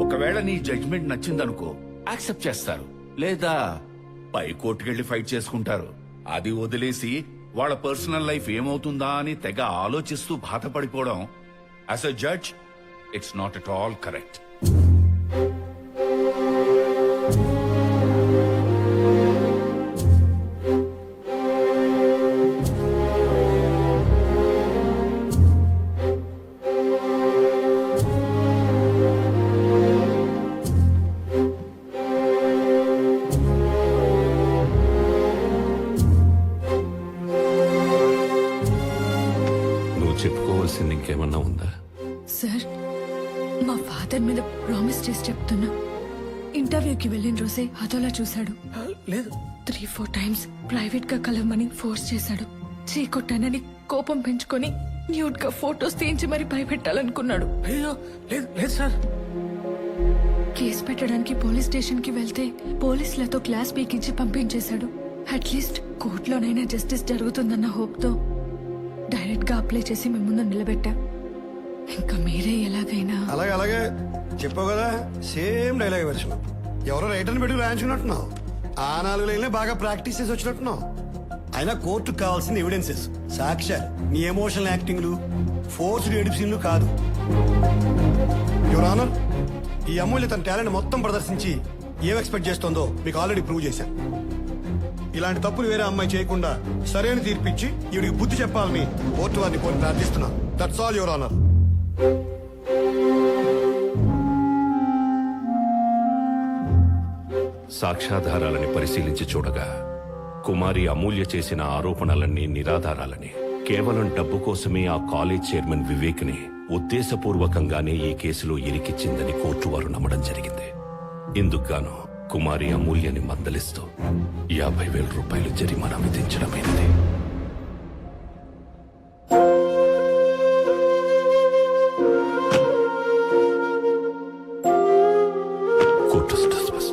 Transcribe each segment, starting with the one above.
ఒకవేళ నీ judgement నచ్చిందనుకో accept చేస్తారు, లేదా పై కోర్టుకెళ్లి ఫైట్ చేసుకుంటారు. అది వదిలేసి వాళ్ళ పర్సనల్ లైఫ్ ఏమవుతుందా అని తెగ ఆలోచిస్తూ బాధపడిపోవడం as a judge it's not at all correct. చెప్పుకోవాల్సింది ఇంకేమన్నా ఉందా? సార్, మా ఫాదర్ మీద ప్రామిస్ చేసి చెప్తున్నా, ఇంటర్వ్యూకి వెళ్ళిన రోజే అదోలా చూశాడు. లేదు, 3-4 టైమ్స్ ప్రైవేట్ గా కలవమని ఫోర్స్ చేశాడు. చీకొట్టానని కోపం పెంచుకొని న్యూడ్ గా ఫోటోస్ తీయించి మరి భయపెట్టాలనుకున్నాడు. అయ్యో లేదు లేదు సార్. కేసు పెట్టడానికి పోలీస్ స్టేషన్ కి వెళ్తే పోలీసులతో క్లాస్ పీకించి పంపించేశాడు. అట్లీస్ట్ కోర్టులోనైనా జస్టిస్ జరుగుతుందన్న హోప్ తో డైరెక్ట్ గా అప్లై చేసి మేము ముందు నిలబెట్టా. ఇంకా మీరే ఎలాగైనా. అలాగే చెప్పావు కదా, సేమ్ డైలాగ్ వెర్షన్. ఎవరో రైటర్ని పెట్టి రాయించుకున్నట్టున్నావు. ఆ 4 లైన్లే బాగా ప్రాక్టీస్ చేసి వచ్చినట్టున్నావు. అయినా కోర్టుకు కావాల్సిన ఎవిడెన్సెస్, సాక్ష్యాలు, నీ ఎమోషనల్ యాక్టింగ్లు, ఫోర్స్డ్ ఎడిట్ సీన్లు కాదు. యువర్ ఆనర్, ఈ అమూల్య తన టాలెంట్ మొత్తం ప్రదర్శించి ఏం ఎక్స్పెక్ట్ చేస్తోందో మీకు ఆల్రెడీ ప్రూవ్ చేశాను. ఇలాంటి తప్పులు వేరే అమ్మాయి చేయకుండా సరైన తీర్పిచ్చి ఈవిడికి బుద్ధి చెప్పాలని కోర్టు వారిని కోరి ప్రార్థిస్తున్నాను. That's all your honour. సాక్ష్యాధారాలని పరిశీలించి చూడగా కుమారి అమూల్య చేసిన ఆరోపణలన్నీ నిరాధారాలని, కేవలం డబ్బు కోసమే ఆ కాలేజ్ చైర్మన్ వివేక్ ని ఉద్దేశపూర్వకంగానే ఈ కేసులో ఇరికిచ్చిందని కోర్టు వారు నమ్మడం జరిగింది. ఇందుకుగాను కుమారి అమూల్యని మందలిస్తూ 50,000 రూపాయలు జరిమానా విధించడమైనది. Court dismiss.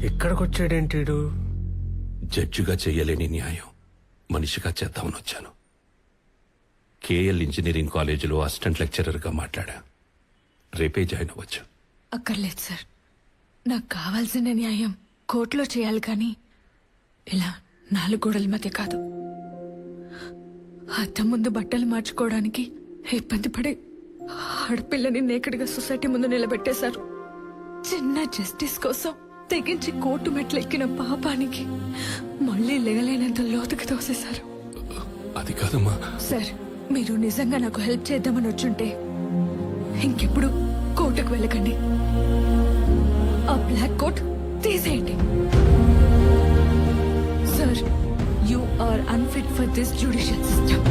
ఇక్కడికొచ్చాడేంటి? జడ్జిగా చెయ్యలేని న్యాయం మనిషిగా చేద్దామని వచ్చాను. కేఎల్ ఇంజనీరింగ్ కాలేజీలో అసిస్టెంట్ లెక్చరర్గా మాట్లాడా. రేపే జాయిన్ అవ్వచ్చు. అక్కర్లేదు సార్, నాకు కావాల్సిన న్యాయం కోర్టులో చేయాలి, కానీ ఇలా 4 గోడల మధ్య కాదు. అద్దం ముందు బట్టలు మార్చుకోవడానికి ఇబ్బంది పడే ఆడపిల్లని నేకడిగా సొసైటీ ముందు నిలబెట్టేశారు. చిన్న జస్టిస్ కోసం తెగించి కోర్టు మెట్లు ఎక్కిన పాపానికి మళ్ళీ లెగలేనంత లోతుకు తోసేశారు. అది కాదమ్మా. సార్, మీరు నిజంగా నాకు హెల్ప్ చేద్దామని వచ్చుంటే ఇంకెప్పుడు కోర్టుకు వెళ్ళకండి. ఆ బ్లాక్ కోట్ తీసేయండి. Sir, you are unfit for this judicial system.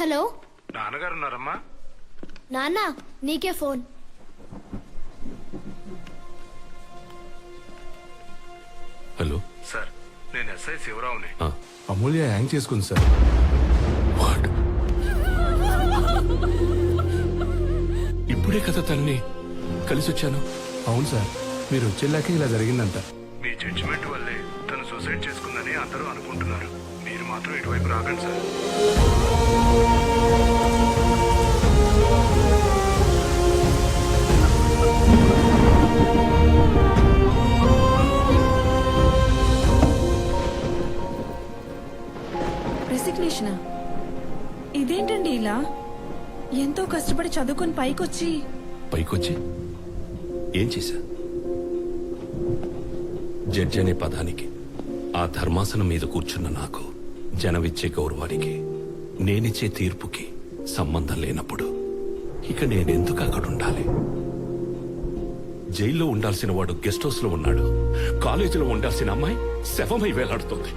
Hello, నాన్నగారు ఉన్నారమ్మా? నాన్న నీకే ఫోన్. హలో సార్, నేను ఎస్ఐ శివరావుని. అమూల్య హ్యాంగ్ చేసుకుంది సార్. వాట్? ఇప్పుడే కదా తల్లి కలిసి వచ్చాను. అవును సార్, మీరు వచ్చేలాక ఇలా జరిగిందంట. మీ జడ్జిమెంట్ వల్లే తను సూసైడ్ చేసుకుందని అందరూ అనుకుంటున్నారు. మీరు మాత్రం ఇటువైపు రాకండి సార్. రెసిగ్నేషనా? ఇదేంటండి ఇలా? ఎంతో కష్టపడి చదువుకుని పైకొచ్చి ఏం చేశా? జడ్జి అనే పదానికి, ఆ ధర్మాసనం మీద కూర్చున్న నాకు, జనమిచ్చే గౌరవానికి, నేనిచ్చే తీర్పుకి సంబంధం లేనప్పుడు ఇక నేనెందుకు అక్కడ ఉండాలి? జైల్లో ఉండాల్సిన వాడు గెస్ట్ హౌస్ లో ఉన్నాడు. కాలేజీలో ఉండాల్సిన అమ్మాయి శవమై వేలాడుతుంది.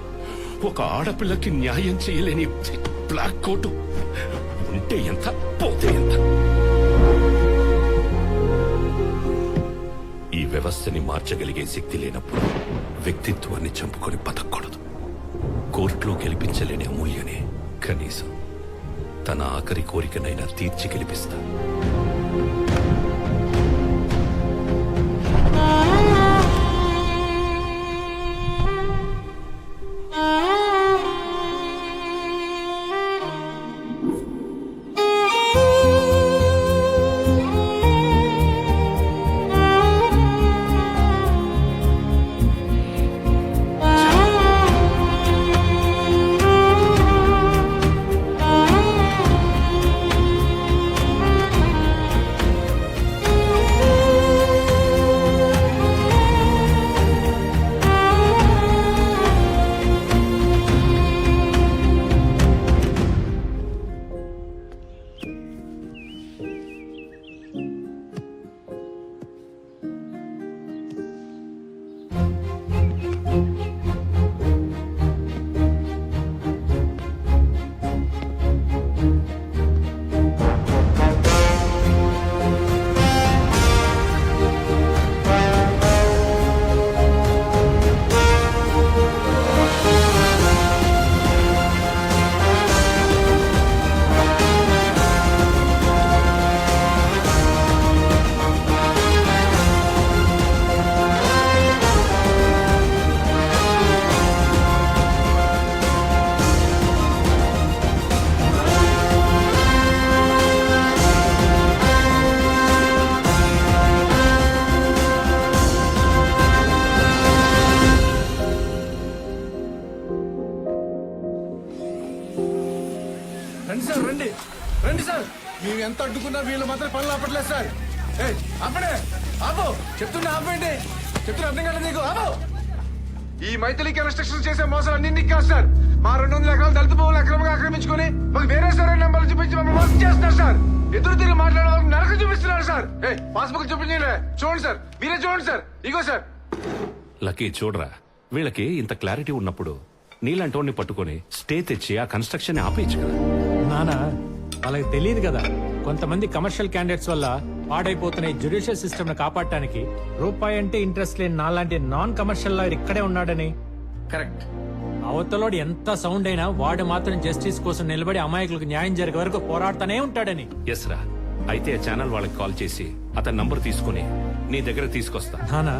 ఒక ఆడపిల్లకి న్యాయం చేయలేని బ్లాక్ కోటు ఉంటే ఎంత, పోతే ఎంత? ఈ వ్యవస్థని మార్చగలిగే శక్తి లేనప్పుడు వ్యక్తిత్వాన్ని చంపుకొని బతకూడదు. కోర్టులో గెలిపించలేని అమూల్యనే కనీసం తన ఆఖరి కోరికనైనా తీర్చి గెలిపిస్తా. రండి సార్, రండి రండి సార్. మేము ఎంత అడ్డుకున్నా వీళ్ళు మాత్రం పనులు ఆపట్లేదు సార్. ఆపడే, ఆపు, చెప్తున్నా ఆపండి, చెప్తున్నా అర్థం కాలేదు నీకు, ఆపు. ఈ మైథిలికి కన్స్ట్రక్షన్ చేసే మోసాలు అన్ని కాదు సార్. మా 200 ఎకరాలు దళిత భూములు అక్రమంగా ఆక్రమించుకొని మాకు వేరే సరైన నెంబర్లు చూపించి మమ్మల్ని మోసం చేస్తున్నారు సార్. ఎదురు తిరిగి మాట్లాడే వాళ్ళకి నరకం చూపిస్తున్నారు సార్. పాస్బుక్ చూపించలే, చూడండి సార్, మీరే చూడండి సార్, ఇగో సార్. లక్కీ చూడరా, వీళ్ళకి ఇంత క్లారిటీ ఉన్నప్పుడు నీలాంటోడిని పట్టుకొని స్టే తెచ్చి ఆ కన్స్ట్రక్షన్ ఆపేయచ్చు కదా. నానా వాళ్ళకి తెలియదు కదా, కొంతమంది కమర్షియల్ క్యాండిడేట్స్ వల్ల పాడైపోతున్న జ్యుడిషియల్ సిస్టమ్ ని కాపాడటానికి రూపాయి అంటే ఇంట్రెస్ట్ లేని నాలాంటి నాన్ కమర్షియల్ లాయర్ ఇక్కడే ఉన్నాడని. కరెక్ట్. అవతలోడు ఎంత సౌండ్ అయినా వాడు మాత్రం జస్టిస్ కోసం నిలబడి అమాయకులకు న్యాయం జరిగే వరకు పోరాడుతూనే ఉంటాడని. ఎస్ రా, అయితే ఆ ఛానల్ వాళ్ళకి కాల్ చేసి అతని నంబర్ తీసుకుని నీ దగ్గర తీసుకొస్తా. నానా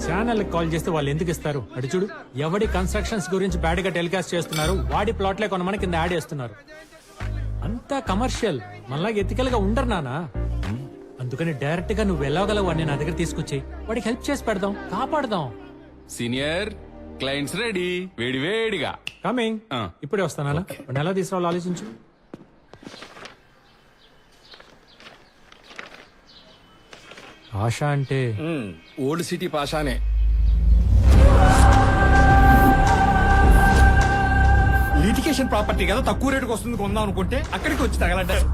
ఛానల్ కాల్ చేస్తే వాళ్ళు ఎందుకు ఇస్తారు? అటు చూడు, ఎవడి కన్స్ట్రక్షన్స్ గురించి బ్యాడ్ గా టెలికాస్ట్ చేస్తున్నారు, వాడి ప్లాట్లే కొనమని కింద యాడ్ చేస్తున్నారు. అంతా కమర్షియల్, మళ్ళీ ఎథికల్ గా ఉండరు నానా. అందుకని డైరెక్ట్ గా నువ్వు వెళ్ళగలవు అని నా దగ్గర తీసుకొచ్చి వాడికి హెల్ప్ చేసి పెడదాం, కాపాడదాం. సీనియర్ క్లయింట్స్ రెడీ, వేడి వేడిగా కమింగ్. ఇప్పుడే వస్తానా? వాడిని ఎలా తీసుకురావాలో ఆలోచించు. ఆశ అంటే ఓల్డ్ సిటీ పాషానే. లిటికేషన్ ప్రాపర్టీ కదా, తక్కువ రేటుకి వస్తుంది కొందాం అనుకుంటే అక్కడికి వచ్చి తగలంటారు.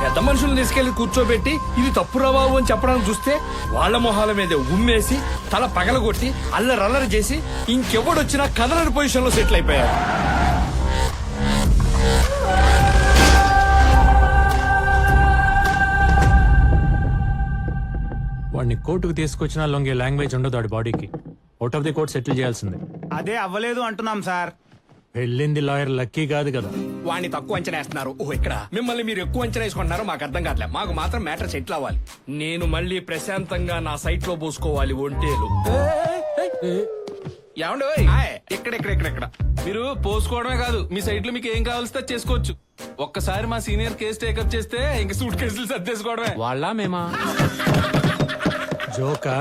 పెద్ద మనుషులను తీసుకెళ్లి కూర్చోబెట్టి ఇది తప్పు రాబాబు అని చెప్పడానికి చూస్తే వాళ్ళ మొహాల మీద ఉమ్మేసి తల పగలగొట్టి అల్లరల్లరి చేసి ఇంకెవడొచ్చినా కదలని పొజిషన్ లో సెటిల్ అయిపోయారు. వాడిని కోర్టుకు తీసుకొచ్చినా లొంగే లాంగ్వేజ్ ఉండదు వాడి బాడీకి. Out of the court settle చేయాల్సిందే. అదే అవ్వలేదు అంటున్నాం సార్. వెళ్ళింది లాయర్ లక్కీ కాదు కదా. వాడిని తక్కువ అంచనా వేస్తున్నారు. ఓ ఇక్కడ మిమ్మల్ని మీరు ఎక్కువ అంచనా వేసుకుంటున్నారో మాకు అర్థం కావట్లేదు. మాకు మాత్రం మ్యాటర్ సెటిల్ అవ్వాలి. నేను మళ్ళీ ప్రశాంతంగా నా సైట్ లో పోసుకోవాలి ఒంటేలు. ఏమండి ఇక్కడ మీరు పోసుకోవడమే కాదు, మీ సైట్ లో మీకు ఏం కావాల్సి చేసుకోవచ్చు. ఒక్కసారి మా సీనియర్ కేసు టేకప్ చేస్తే ఇంక సూట్ కేసులు సర్దేసుకోవడమే. వాళ్ళ మేమా జోకా?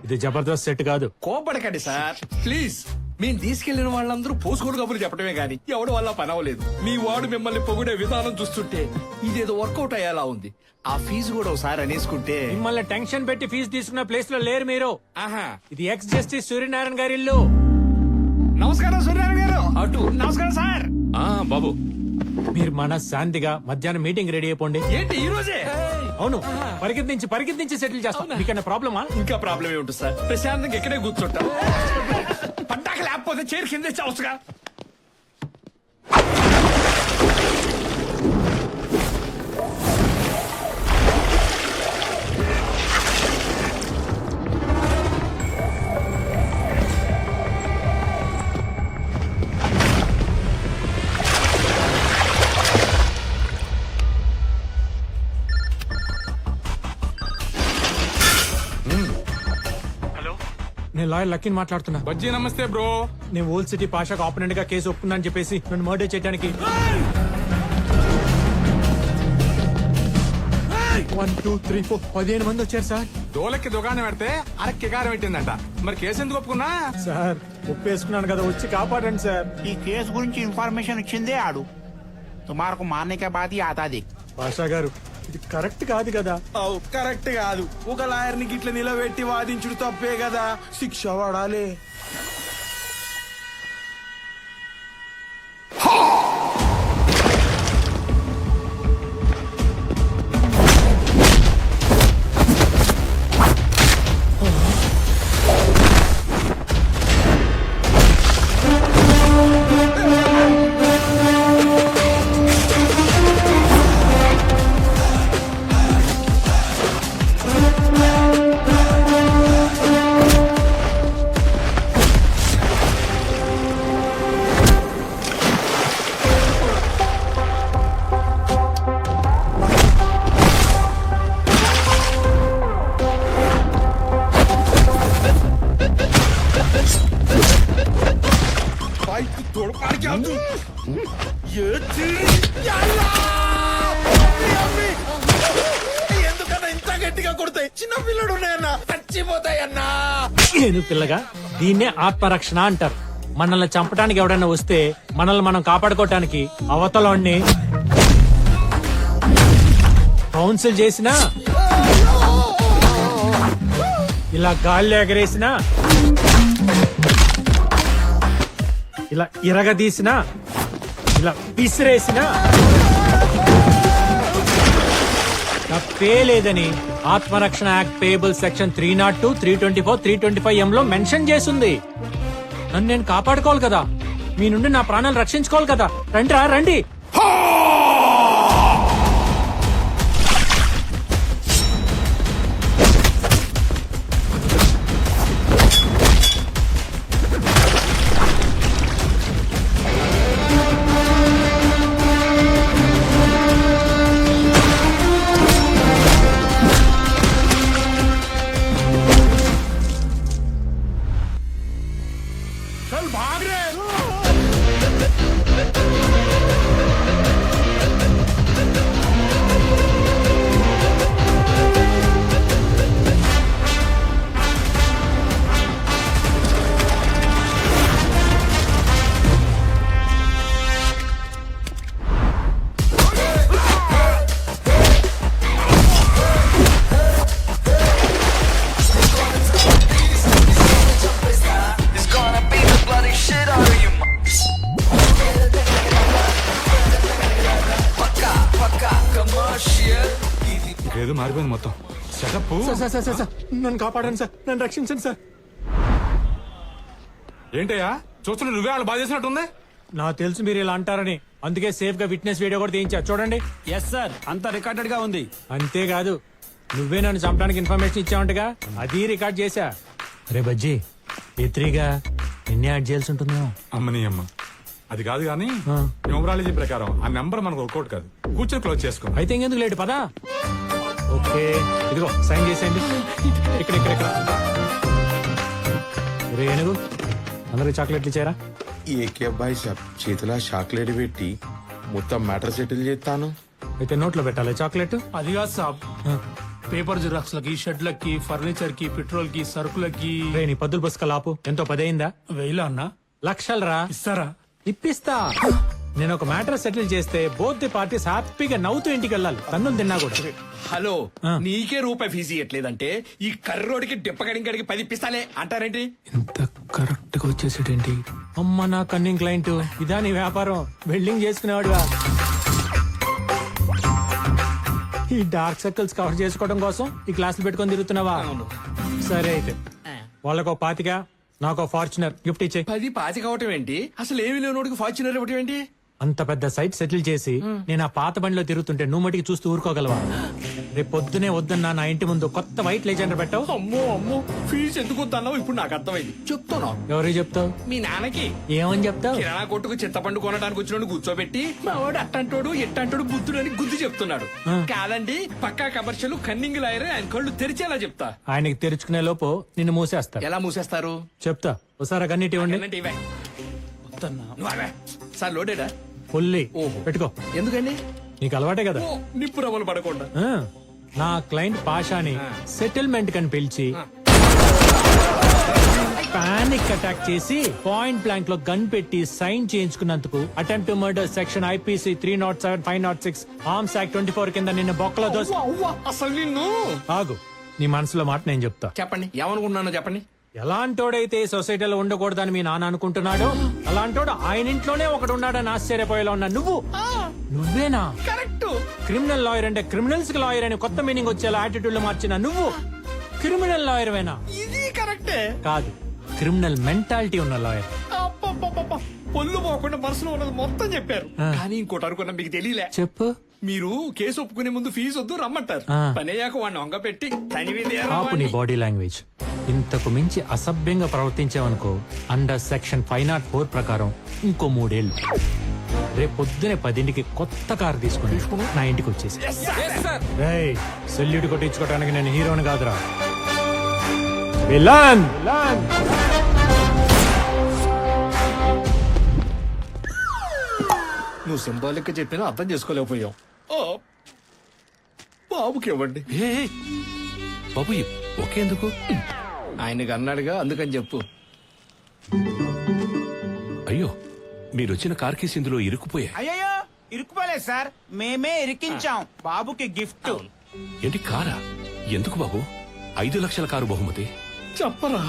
ఇది జబర్దస్త్ సెట్ కాదు. కోపడకండి సార్ ప్లీజ్. మేము తీసుకెళ్లిన వాళ్ళందరూ పోసుకోలు కబుర్లు చెప్పడమే గాని ఎవడు వల్ల పని అవ్వలేదు. మీ వాడు మిమ్మల్ని పొగిడే విధానం చూస్తుంటే ఇదేదో వర్కౌట్ అయ్యేలా ఉంది. ఆ ఫీజు కూడా ఒకసారి అనేసుకుంటే. మిమ్మల్ని టెన్షన్ పెట్టి ఫీజు తీసుకున్న ప్లేస్ లో లేరు మీరు. ఆహా, ఇది ఎక్స్ జస్టిస్ సూర్యనారాయణ గారి ఇల్లు. నమస్కారం సూర్యారాయణ గారు. అటు నమస్కారం సార్. బాబు మీరు మన శాంతిగా మధ్యాహ్నం మీటింగ్ రెడీ అయిపోండి. ఏంటి ఈ రోజే? అవును, పరిగెత్తించి సెటిల్ చేస్తాం. మీకన్నా ప్రాబ్లమా? ఇంకా ప్రాబ్లం ఏముంటుంది సార్? ప్రశాంతంగా ఇక్కడే కూర్చుంటాం. పడ్డాక లేకపోతే చైర్ కింద చావచ్చుగా. నేను లాయర్ లక్కీని మాట్లాడుతున్నా. బజ్జీ నమస్తే బ్రో. నేను ఓల్డ్ సిటీ పాషాకు ఆపోనెంట్ గా కేసు ఒప్పుకున్నా అని చెప్పేసి నన్ను మర్డర్ చేయడానికి 1, 2, 3, 4 15 మంది వచ్చారు సార్. దోలకి దుకాణం పెడితే అరక్కి కారం పెట్టిందంట. మరి కేసు ఎందుకు ఒప్పుకున్నా? సార్ ఒప్పేసుకున్నాను కదా, వచ్చి కాపాడండి సార్. ఈ కేసు గురించి ఇన్ఫర్మేషన్ ఇచ్చిందే ఆడు. తుమారకు మారనే బాధి ఆతాది. పాషా గారు, ఇది కరెక్ట్ కాదు కదా. కరెక్ట్ కాదు. ఒక లాయర్ ని గిట్ల నిలబెట్టి వాదించుడు తప్పే కదా. శిక్ష పడాలి. ఎందుకన్నా ఇంత గట్టిగా కొడతాయి? చిన్న పిల్లడు ఉన్నాయన్నా, చచ్చిపోతాయన్నా. నేను పిల్లగా దీన్నే ఆత్మరక్షణ అంటారు. మనల్ని చంపడానికి ఎవడైనా వస్తే మనల్ని మనం కాపాడుకోవటానికి అవతలోని కౌన్సిల్ చేసినా, ఇలా గాల్లో ఎగరేసినా, ఇలా ఇరగదీసినా, ఇలా విసిరేసినా తప్పే లేదని ఆత్మరక్షణ యాక్ట్ పేయబుల్ సెక్షన్ 302, 324, 325M లో మెన్షన్ చేసింది. నన్ను నేను కాపాడుకోవాలి కదా, మీ నుండి నా ప్రాణాలు రక్షించుకోవాలి కదా. రండి రండి. ఏదో మారిపోయింది మొత్తం. సెటప్. సార్, నన్ను కాపాడండి సార్, నన్ను రక్షించండి సార్. ఏంటయ్యా చూస్తున్నా, నువ్వే వాళ్ళు బాధ చేసినట్టుంది. నాకు తెలుసు మీరు ఇలా అంటారని, అందుకే సేఫ్ గా విట్నెస్ వీడియో కూడా తీయించా. చూడండి. ఎస్ సార్, అంతా రికార్డెడ్ గా ఉంది. అంతేకాదు, నువ్వే నన్ను చంపడానికి ఇన్ఫర్మేషన్ ఇచ్చావంటగా, అది రికార్డ్ చేశా. రే బజ్జీ, ఎత్రీగా ఎన్ని యాడ్ చేయాల్సి ఉంటుందేమో. అమ్మని అమ్మ, అది కాదు కానీ న్యూమరాలజీ ప్రకారం ఆ నెంబర్ మనకు వర్కౌట్ కాదు. కూర్చొని క్లోజ్ చేసుకో. అయితే ఇంకెందుకు లేటు, పదా. ఓకే, ఇదిగో సైన్ చేసేయండి. ఇక్కడ రే ఏనుగు, అందరికి చాక్లెట్లు ఇచ్చారా? ఏకే అబ్బాయి సాబ్ చేతిలో చాక్లెట్ పెట్టి మొత్తం మ్యాటర్ సెటిల్ చేస్తాను. అయితే నోట్లో పెట్టాలి చాక్లెట్. అది కాదు సాబ్, పేపర్ జిరాక్స్ లకి, షెడ్లకి, ఫర్నిచర్ కి, పెట్రోల్ కి, సరుకులకి. రే నీ పద్దులు పుస్తకాలు ఆపు. ఎంతో 10 అయిందా? 1000 అన్నా. లక్షలరా ఇస్తారా? ఇప్పిస్తా. నేను ఒక మ్యాటర్ సెటిల్ చేస్తే బోత్ ది పార్టీస్ హ్యాపీగా నవ్వుతూ ఇంటికి వెళ్ళాలి, తన్నులు తిన్నా కూడా. హలో, నీకే రూపాయి ఫీజు ఇవ్వట్లేదంటే ఈ కర్రోడికి డిప్పగడికి 10 ఇప్పిస్తాలే అంటారేంటి? ఇంత కరెక్ట్ గా వచ్చేసేటేంటి? అమ్మ నా కన్నింగ్ క్లయింట్, ఇదా నీ వ్యాపారం? వెల్డింగ్ చేసుకునేవాడుగా. ఈ డార్క్ సర్కిల్స్ కవర్ చేసుకోవడం కోసం ఈ క్లాసులు పెట్టుకొని తిరుగుతున్నావా? సరే అయితే వాళ్ళకో 25, నాకో ఫార్చునర్ గిఫ్ట్ ఇచ్చే. 10 పాతి కావటం ఏంటి? అసలు ఏమి లేనోడికి ఫార్చునర్ ఇవ్వటం ఏంటి? అంత పెద్ద సైట్ సెటిల్ చేసి నేను ఆ పాత బండిలో తిరుగుతుంటే నువ్వు మటుకి చూస్తూ ఊరుకోగలవా? రేపు పొద్దునే వద్దన్నా నా ఇంటి ముందు కొత్త వైట్ లెజెండర్ పెట్టావు. అమ్మో ఫీజు ఎందుకు వద్దన్నావు? ఇప్పుడు నాకు అర్థమైంది, చెప్తాను. ఎవరికి చెప్తావు? మీ నాన్నకి. ఏమని చెప్తావు? కిరాణా కొట్టుకు చింతపండు కొనడానికి వచ్చినోడు కూర్చోబెట్టి మా వాడు అట్టంటోడు ఎట్టంటోడు బుద్ధుడు అని గుద్దు చెప్తున్నాడు. కాదండి, పక్కా కమర్షియల్ కన్నింగ్ లాయర్, ఆయన కళ్ళు తెరిచేలా చెప్తా. ఆయనకి తెరుచుకునే లోపు నిన్ను మూసేస్తా. ఎలా మూసేస్తారు? చెప్తా. ఒకసారి కన్నీటి ఇవ్వండి. అన్నంటే ఇవే. నువ్వు ఆగవే. సార్ లోడేడా? ఫుల్లీ. ఓహో. పెట్టుకో. ఎందుకండి? నీకు అలవాటే కదా. ఓ, నిప్పు రవ్వలు పడకుండా. ఆ, నా క్లయింట్ పాషాని సెటిల్మెంట్ కని పిలిచి పానిక్ అటాక్ చేసి పాయింట్ బ్లాంక్ లో గన్ పెట్టి సైన్ చేయించుకున్నందుకు attempt to murder section IPC 307, 506, arms act 24 కింద నిన్న బొక్కలో దోసి. అసలు నిన్ను. ఆగు, నీ మనసులో మాట నేను చెప్తా. చెప్పండి, ఏమనుకున్నానో చెప్పండి. ఎలాంటోడైతే ఈ సొసైటీలో ఉండకూడదని మీ నాన్న అనుకుంటున్నాడు, అలాంటోడు ఆయన ఇంట్లోనే ఒకడు ఉన్నాడని ఆశ్చర్యపోయేలా ఉన్నా నువ్వేనా? కరెక్ట్. క్రిమినల్ లాయర్ అంటే క్రిమినల్స్ కి లాయర్ అని కొత్త మీనింగ్ వచ్చేలా యాటిట్యూడ్ లో మార్చిన నువ్వు క్రిమినల్ లాయర్ వేనా? ఇది కరెక్టే. కాదు, క్రిమినల్ మెంటాలిటీ ఉన్న లాయర్. పొల్లు పోకుండా మనసులో ఉన్నది మొత్తం చెప్పారు. కానీ ఇంకోటి అనుకున్నా, మీకు తెలియలే. చెప్పు. మీరు కేసు ఒప్పుకునే ముందు ఫీజు వద్దు రమ్మంటారు. పని అయ్యాక వాడిని వంగ పెట్టి ఆపు నీ బాడీ లాంగ్వేజ్. ఇంతకు మించి అసభ్యంగా ప్రవర్తించావనుకో అండర్ సెక్షన్ 504 ప్రకారం ఇంకో 3 ఏళ్ళు. రేపు పొద్దునే 10ంటికి కొత్త కారు తీసుకుని నా ఇంటికి వచ్చేసి సెల్యూట్ కొట్టించుకోవడానికి నేను హీరోని కాదురా, విలన్. నువ్వు సింబాలిక్ గా చెప్పినా అర్థం చేసుకోలేకపోయావు. బాబుకి ఇవ్వండి. బాబు ఒకేందుకు? ఆయనకి అన్నాడుగా, అందుకని చెప్పు. అయ్యో, మీరొచ్చిన కార్ కేసు ఇందులో ఇరుక్కుపోయాయి. అయ్యో ఇరుక్కుపోలేదు సార్, మేమే ఇరికించాం బాబుకి గిఫ్ట్. ఏంటి కారా? ఎందుకు బాబు? 5 లక్షల కారు బహుమతి. చెప్పరా.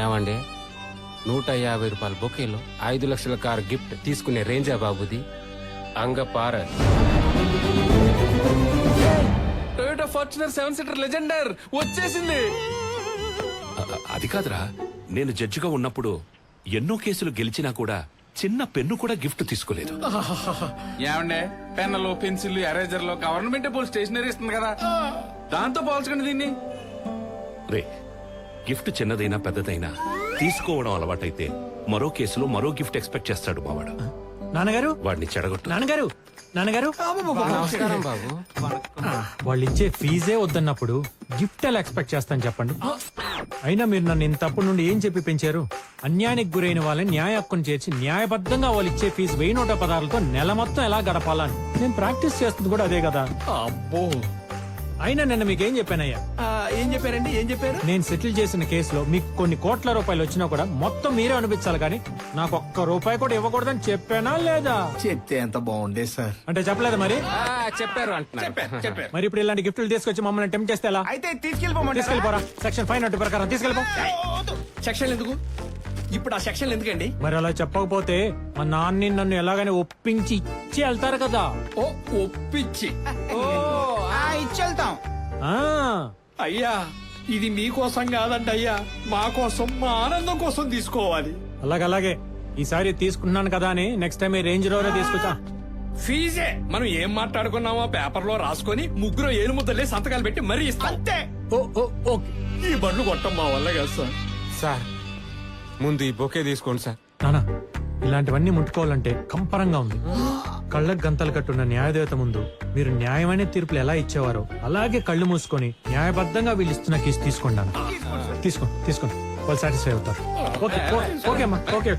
ఏమండి, 150 రూపాయల బొకేలో 5 లక్షల కారు గిఫ్ట్ తీసుకునే రేంజా బాబుది? అంగపార. టొయోటా ఫార్చునర్ 7 సీటర్ లెజెండర్ వచ్చేసింది. అది కాదురా, నేను జడ్జిగా ఉన్నప్పుడు ఎన్నో కేసులు గెలిచినా కూడా చిన్న పెన్ను కూడా గిఫ్ట్ తీసుకోలేదు. ఏమండే, పెన్నులు, పెన్సిల్, ఎరేజర్లు గవర్నమెంట్ పోల్ స్టేషనరీ ఇస్తుంది కదా, దాంతో పోల్చకండి దీన్ని. రే, గిఫ్ట్ చిన్నదైనా పెద్దదైనా తీసుకోవడం అలవాటైతే మరో కేసులో మరో గిఫ్ట్ ఎక్స్పెక్ట్ చేస్తాడు మావాడు. నాన్నగారు, వాడిని చెడగొట్టు. నాన్నగారు, నాన్నగారు. నమస్కారం బాబు. వాళ్ళు ఇచ్చే ఫీజే వద్దన్నప్పుడు గిఫ్ట్ ఎలా ఎక్స్పెక్ట్ చేస్తాను చెప్పండి? అయినా మీరు నన్ను ఇంతప్పటి నుండి ఏం చెప్పి పెంచారు? అన్యాయానికి గురైన వాళ్ళని న్యాయ హక్కును చేర్చి న్యాయబద్ధంగా వాళ్ళు ఇచ్చే ఫీజు 1116తో నెల మొత్తం ఎలా గడపాలని నేను ప్రాక్టీస్ చేస్తుంది కూడా అదే కదా. అబ్బో. అయినా నిన్న మీకేం చెప్పానయ్యా? ఏం చెప్పారండి? ఏం చెప్పారు? నేను సెటిల్ చేసిన కేసులో మీకు కొన్ని కోట్ల రూపాయలు వచ్చినా కూడా మొత్తం మీరే అనిపించాలి, కానీ నాకు ఒక్క రూపాయి కూడా ఇవ్వకూడదని చెప్పానా లేదా? చెప్తే ఎంత బాగుండే సార్. అంటే చెప్పలేదు మరి? చెప్పారు అంటున్నారు. మరి ఇప్పుడు ఇలాంటి గిఫ్ట్లు తీసుకొచ్చి మమ్మల్ని టెంప్ట్ చేస్తే ఎలా? అయితే తీసుకెళ్ళిపోమంటారా? తీసుకెళ్ళిపోరా. సెక్షన్ 502 ప్రకారం తీసుకెళ్ళిపో. సెక్షన్ ఎందుకు ఇప్పుడు? ఆ సెక్షన్ ఎందుకండి? మరి అలా చెప్పకపోతే మా నాన్ని నన్ను ఎలాగైనా ఒప్పించి ఇచ్చి వెళ్తారు కదా. ఓ, ఒప్పించి. ఇచ్చెళ్తాం. ఆ, అయ్యా, ఇది మీకోసం కాదండి అయ్యా, మా కోసం, మా ఆనందం కోసం తీసుకోవాలి. అలాగే ఈసారి తీసుకున్నాను కదా అని నెక్స్ట్ టైం రేంజ్ రోవరే తీసుకొచ్చా. ఫీజే మనం ఏం మాట్లాడుకున్నామో పేపర్ లో రాసుకొని ముగ్గురు ఏలు ముద్దలే సంతకాలు పెట్టి మరీ ఇస్తాం. అంతే. ఓకే. ఈ బండ్లు కొట్టం మా వల్ల కాదు సార్. సార్, ముందు ఈ బొకే తీసుకోండి సార్. నానా, ఇలాంటివన్నీ ముట్టుకోవాలంటే కంపరంగా ఉంది. కళ్ళకు గంతలు కట్టున్న న్యాయదేవత ముందు మీరు న్యాయమైన తీర్పులు ఎలా ఇచ్చేవారో అలాగే కళ్ళు మూసుకొని న్యాయబద్ధంగా వీళ్ళు ఇస్తున్న కేసు తీసుకోండి. తీసుకోండి, వాళ్ళు సాటిస్ఫై అవుతారు. ఓకే అమ్మా, ఓకే.